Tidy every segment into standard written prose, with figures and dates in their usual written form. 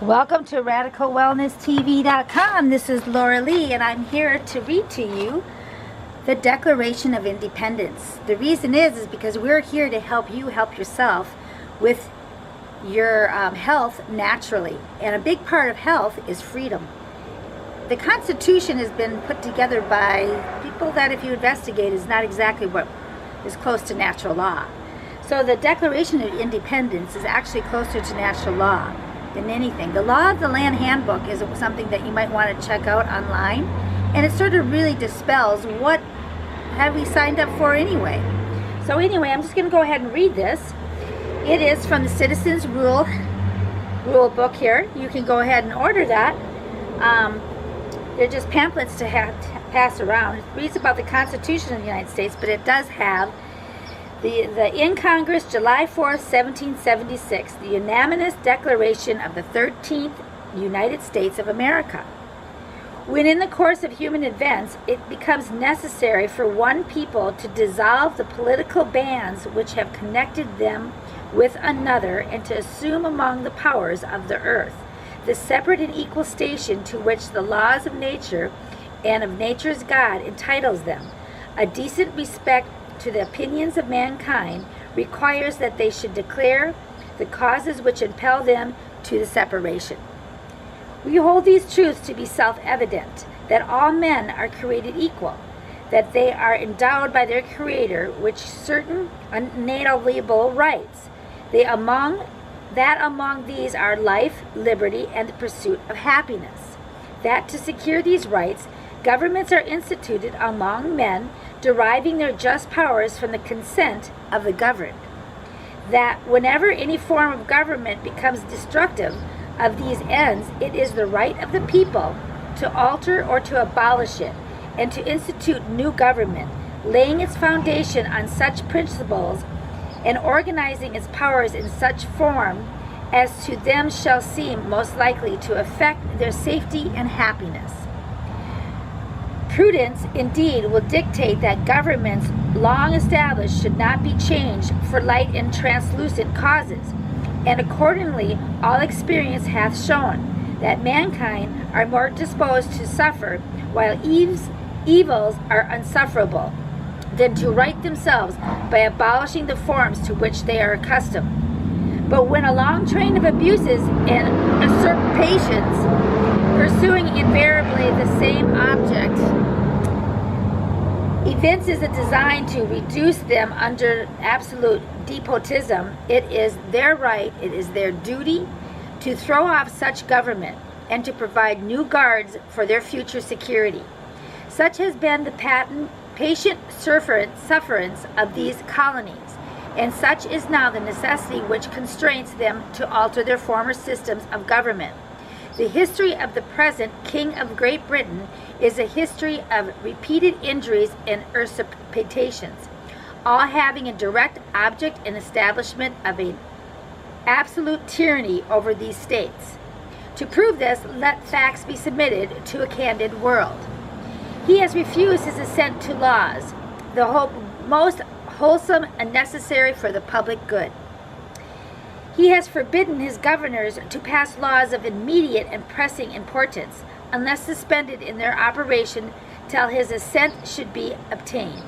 Welcome to radicalwellnesstv.com. This is Laura Lee, and I'm here to read to you the Declaration of Independence. The reason is because we're here to help you help yourself with your health naturally. And a big part of health is freedom. The Constitution has been put together by people that, if you investigate, is not exactly what is close to natural law. So the Declaration of Independence is actually closer to natural law than anything. The Law of the Land Handbook is something that you might want to check out online, and it sort of really dispels what have we signed up for anyway. So anyway, I'm just going to go ahead and read this. It is from the Citizens Rule book here. You can go ahead and order that. They're just pamphlets to pass around. It reads about the Constitution of the United States, but it does have the in Congress, July 4th, 1776, the unanimous declaration of the 13th United States of America. When in the course of human events it becomes necessary for one people to dissolve the political bands which have connected them with another, and to assume among the powers of the earth the separate and equal station to which the laws of nature and of nature's God entitles them, a decent respect to the opinions of mankind requires that they should declare the causes which impel them to the separation. We hold these truths to be self-evident, that all men are created equal, that they are endowed by their Creator with certain unalienable rights, that among these are life, liberty, and the pursuit of happiness, that to secure these rights, governments are instituted among men, deriving their just powers from the consent of the governed, that whenever any form of government becomes destructive of these ends, it is the right of the people to alter or to abolish it, and to institute new government, laying its foundation on such principles and organizing its powers in such form as to them shall seem most likely to affect their safety and happiness. Prudence, indeed, will dictate that governments long established should not be changed for light and translucent causes, and accordingly all experience hath shown that mankind are more disposed to suffer while evils are unsufferable, than to right themselves by abolishing the forms to which they are accustomed. But when a long train of abuses and usurpations, pursuing invariably the same object, evinces a design to reduce them under absolute despotism, it is their right, it is their duty to throw off such government and to provide new guards for their future security. Such has been the patient sufferance of these colonies, and such is now the necessity which constrains them to alter their former systems of government. The history of the present King of Great Britain is a history of repeated injuries and usurpations, all having a direct object in establishment of an absolute tyranny over these states. To prove this, let facts be submitted to a candid world. He has refused his assent to laws, the most wholesome and necessary for the public good. He has forbidden his governors to pass laws of immediate and pressing importance, unless suspended in their operation till his assent should be obtained.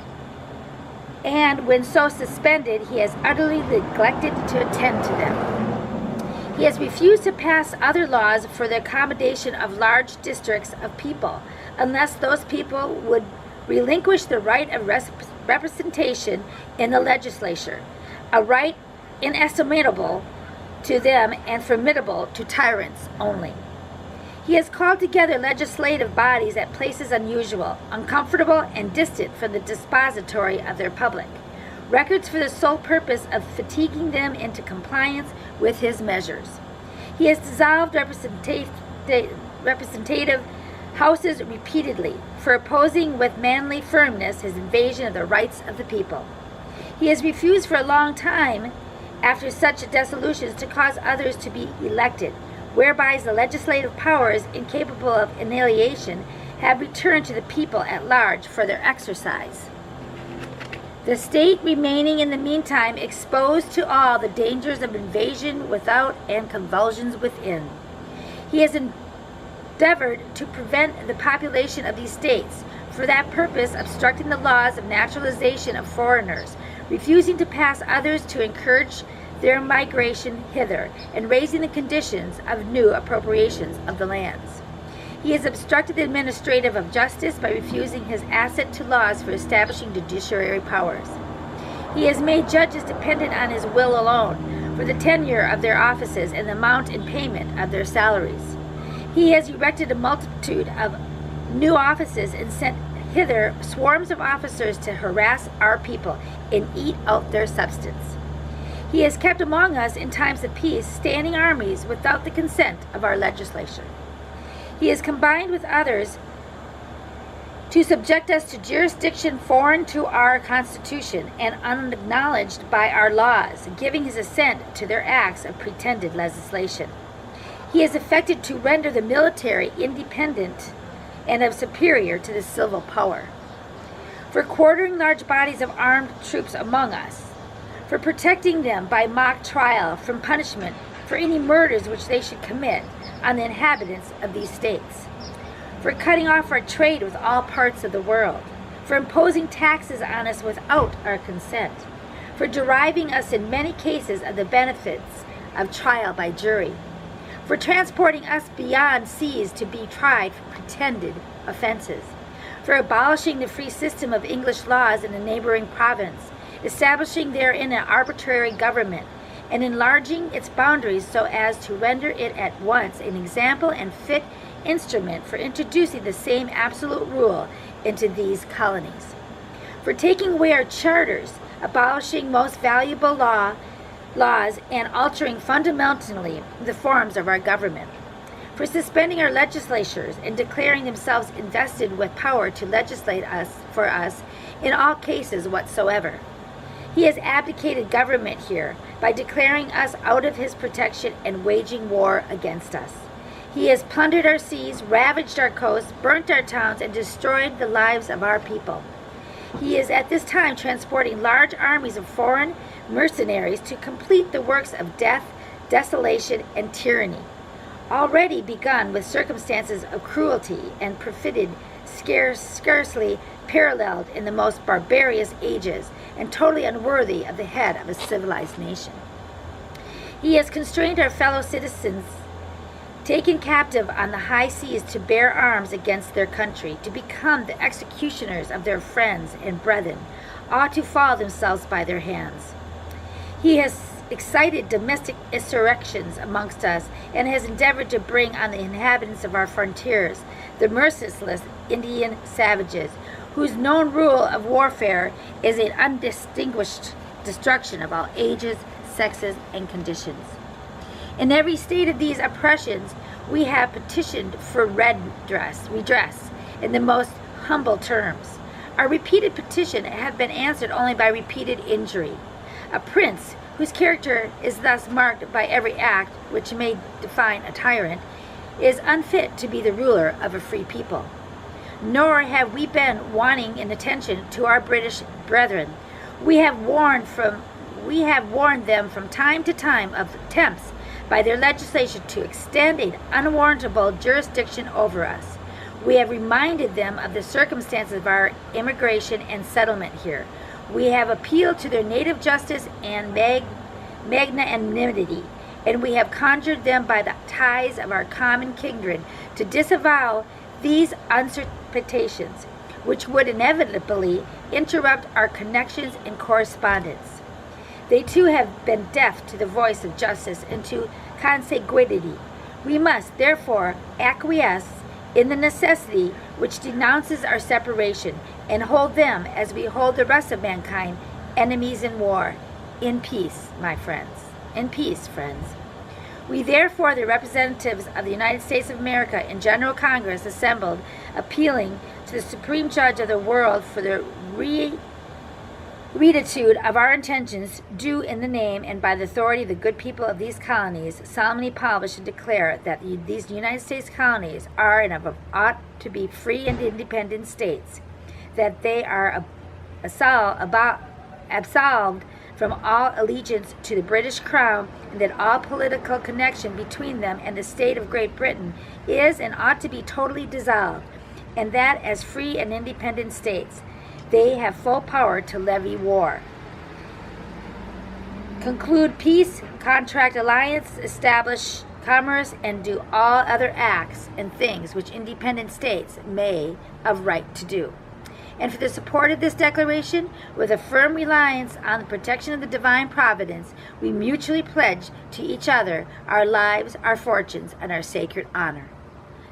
And when so suspended, he has utterly neglected to attend to them. He has refused to pass other laws for the accommodation of large districts of people, unless those people would relinquish the right of representation in the legislature, a right inestimable to them and formidable to tyrants only. He has called together legislative bodies at places unusual, uncomfortable, and distant from the dispository of their public records for the sole purpose of fatiguing them into compliance with his measures. He has dissolved representative houses repeatedly for opposing with manly firmness his invasion of the rights of the people. He has refused for a long time, after such dissolutions, to cause others to be elected, whereby the legislative powers, incapable of annihilation, have returned to the people at large for their exercise. The state remaining in the meantime exposed to all the dangers of invasion without and convulsions within. He has endeavored to prevent the population of these states, for that purpose obstructing the laws of naturalization of foreigners, refusing to pass others to encourage their migration hither, and raising the conditions of new appropriations of the lands. He has obstructed the administrative of justice by refusing his assent to laws for establishing judiciary powers. He has made judges dependent on his will alone for the tenure of their offices and the amount and payment of their salaries. He has erected a multitude of new offices and sent hither swarms of officers to harass our people and eat out their substance. He has kept among us in times of peace standing armies without the consent of our legislature. He has combined with others to subject us to jurisdiction foreign to our Constitution and unacknowledged by our laws, giving his assent to their acts of pretended legislation. He has effected to render the military independent and of superior to the civil power, for quartering large bodies of armed troops among us, for protecting them by mock trial from punishment for any murders which they should commit on the inhabitants of these states, for cutting off our trade with all parts of the world, for imposing taxes on us without our consent, for deriving us in many cases of the benefits of trial by jury, for transporting us beyond seas to be tried for pretended offenses, for abolishing the free system of English laws in a neighboring province, establishing therein an arbitrary government, and enlarging its boundaries so as to render it at once an example and fit instrument for introducing the same absolute rule into these colonies, for taking away our charters, abolishing most valuable laws, and altering fundamentally the forms of our government, for suspending our legislatures and declaring themselves invested with power to legislate for us in all cases whatsoever. He has abdicated government here by declaring us out of his protection and waging war against us. He has plundered our seas, ravaged our coasts, burnt our towns, and destroyed the lives of our people. He is at this time transporting large armies of foreign mercenaries to complete the works of death, desolation, and tyranny, already begun with circumstances of cruelty and perfidy scarcely paralleled in the most barbarous ages, and totally unworthy of the head of a civilized nation. He has constrained our fellow citizens taken captive on the high seas to bear arms against their country, to become the executioners of their friends and brethren, or to fall themselves by their hands. He has excited domestic insurrections amongst us, and has endeavored to bring on the inhabitants of our frontiers the merciless Indian savages, whose known rule of warfare is an undistinguished destruction of all ages, sexes, and conditions. In every state of these oppressions, we have petitioned for redress in the most humble terms. Our repeated petition have been answered only by repeated injury. A prince whose character is thus marked by every act which may define a tyrant is unfit to be the ruler of a free people. Nor have we been wanting in attention to our British brethren. We have warned them from time to time of attempts by their legislation to extend an unwarrantable jurisdiction over us. We have reminded them of the circumstances of our immigration and settlement here. We have appealed to their native justice and magnanimity, and we have conjured them by the ties of our common kindred to disavow these usurpations, which would inevitably interrupt our connections and correspondence. They too have been deaf to the voice of justice and to consanguinity. We must, therefore, acquiesce in the necessity which denounces our separation, and hold them, as we hold the rest of mankind, enemies in war. In peace, my friends. In peace, friends. We therefore, the representatives of the United States of America in General Congress assembled, appealing to the Supreme Judge of the world for the rectitude of our intentions, do in the name and by the authority of the good people of these colonies, solemnly publish and declare that these United States colonies are and ought to be free and independent states, that they are absolved from all allegiance to the British Crown, and that all political connection between them and the state of Great Britain is and ought to be totally dissolved, and that as free and independent states, they have full power to levy war, conclude peace, contract alliance, establish commerce, and do all other acts and things which independent states may of right to do. And for the support of this declaration, with a firm reliance on the protection of the divine providence, we mutually pledge to each other our lives, our fortunes, and our sacred honor.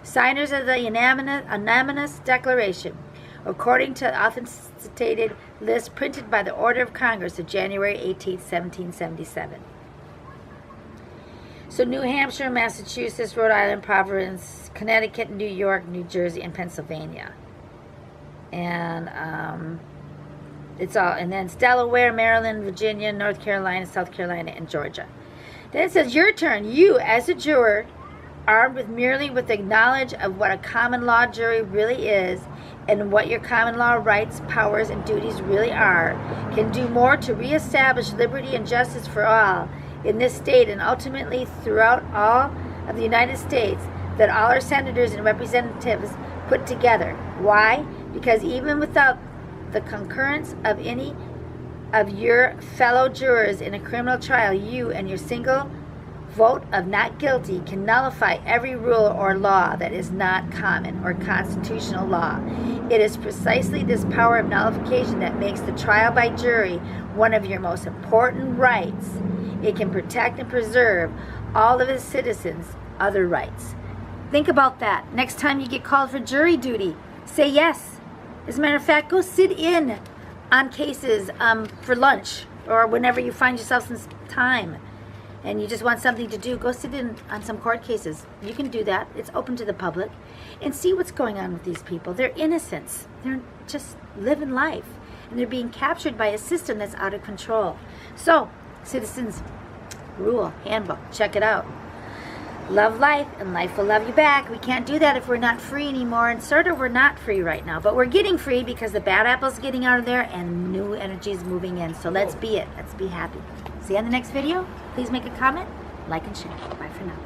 Signers of the unanimous declaration, according to the authenticated list printed by the Order of Congress of January 18, 1777. So New Hampshire, Massachusetts, Rhode Island, Providence, Connecticut, New York, New Jersey, and Pennsylvania. And it's all, and then it's Delaware, Maryland, Virginia, North Carolina, South Carolina, and Georgia. Then it says, your turn. You, as a juror, armed with merely with the knowledge of what a common law jury really is, and what your common law rights, powers, and duties really are, can do more to reestablish liberty and justice for all in this state and ultimately throughout all of the United States than all our senators and representatives put together. Why? Because even without the concurrence of any of your fellow jurors in a criminal trial, you and your single vote of not guilty can nullify every rule or law that is not common or constitutional law. It is precisely this power of nullification that makes the trial by jury one of your most important rights. It can protect and preserve all of its citizens' other rights. Think about that. Next time you get called for jury duty, say yes. As a matter of fact, go sit in on cases for lunch or whenever you find yourself some time and you just want something to do, go sit in on some court cases. You can do that. It's open to the public. And see what's going on with these people. They're innocents. They're just living life. And they're being captured by a system that's out of control. So, Citizens Rule Handbook. Check it out. Love life, and life will love you back. We can't do that if we're not free anymore. And sort of, we're not free right now. But we're getting free because the bad apple's getting out of there and new energy is moving in. So let's be it. Let's be happy. See you on the next video. Please make a comment, like, and share. Bye for now.